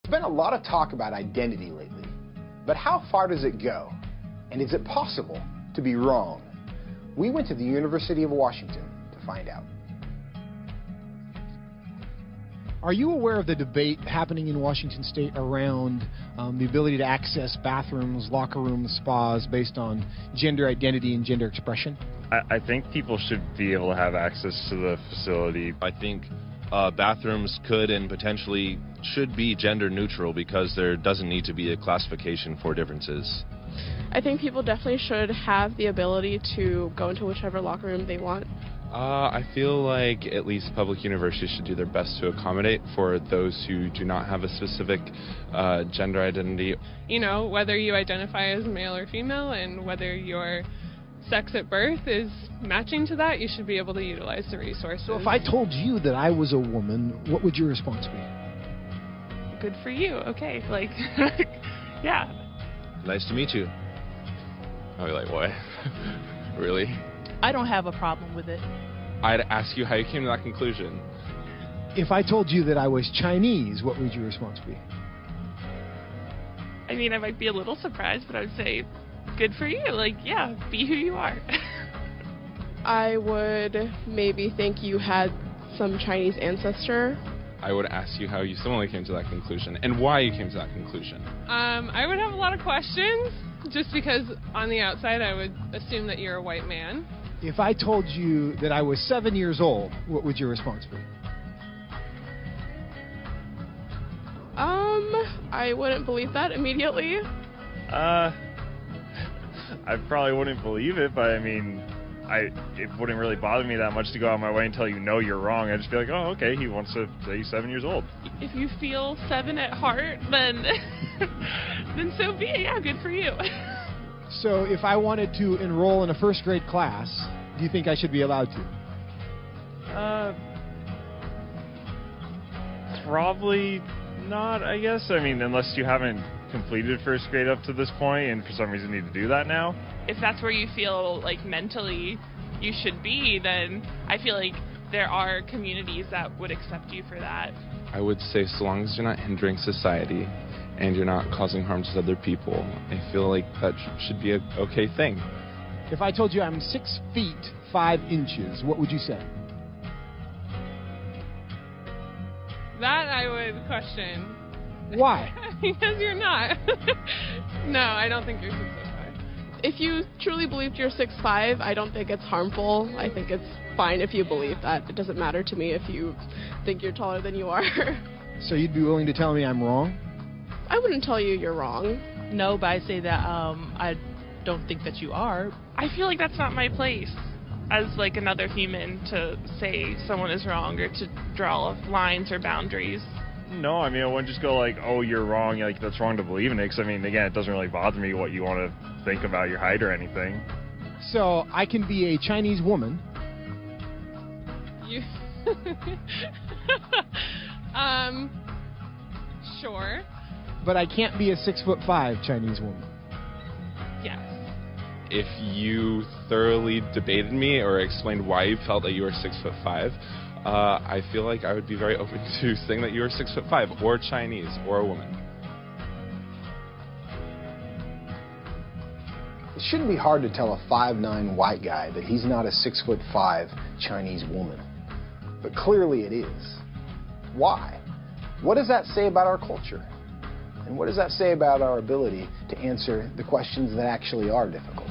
There's been a lot of talk about identity lately, but how far does it go? And is it possible to be wrong? We went to the University of Washington to find out. Are you aware of the debate happening in Washington State around the ability to access bathrooms, locker rooms, spas based on gender identity and gender expression? I think people should be able to have access to the facility. I think bathrooms could and potentially should be gender neutral because there doesn't need to be a classification for differences. I think people definitely should have the ability to go into whichever locker room they want. I feel like at least public universities should do their best to accommodate for those who do not have a specific gender identity. You know, whether you identify as male or female and whether your sex at birth is matching to that, you should be able to utilize the resources. So if I told you that I was a woman, what would your response be? Good for you. Okay, like, yeah. Nice to meet you. I'd be like, what? Really? I don't have a problem with it. I'd ask you how you came to that conclusion. If I told you that I was Chinese, what would your response be? I mean, I might be a little surprised, but I would say, good for you. Like, yeah, be who you are. I would maybe think you had some Chinese ancestor. I would ask you how you similarly came to that conclusion and why you came to that conclusion. I would have a lot of questions, just because on the outside I would assume that you're a white man. If I told you that I was 7 years old, what would your response be? I wouldn't believe that immediately. I probably wouldn't believe it, but I mean, it wouldn't really bother me that much to go out of my way and tell you no, you're wrong. I'd just be like, oh, okay, he wants to say he's 7 years old. If you feel 7 at heart, then then so be it. Yeah, good for you. So if I wanted to enroll in a first grade class, do you think I should be allowed to? Probably not, I guess. I mean, unless you haven't completed first grade up to this point and for some reason need to do that now. If that's where you feel like mentally you should be, then I feel like there are communities that would accept you for that. I would say so long as you're not hindering society and you're not causing harm to other people, I feel like that should be an okay thing. If I told you I'm 6 feet 5 inches, what would you say? That I would question. Why? Because you're not. No, I don't think you're 6'5". If you truly believed you're 6'5", I don't think it's harmful. I think it's fine if you believe that. It doesn't matter to me if you think you're taller than you are. So you'd be willing to tell me I'm wrong? I wouldn't tell you you're wrong. No, but I say that I don't think that you are. I feel like that's not my place as like another human to say someone is wrong or to draw lines or boundaries. No, I mean, I wouldn't just go like, oh, you're wrong, like that's wrong to believe in it, because I mean, again, it doesn't really bother me what you want to think about your height or anything. So I can be a Chinese woman. You sure. But I can't be a 6'5" Chinese woman. Yes. If you thoroughly debated me or explained why you felt that you were 6'5", I feel like I would be very open to saying that you were 6'5", or Chinese, or a woman. It shouldn't be hard to tell a 5'9" white guy that he's not a 6'5" Chinese woman. But clearly it is. Why? What does that say about our culture? And what does that say about our ability to answer the questions that actually are difficult?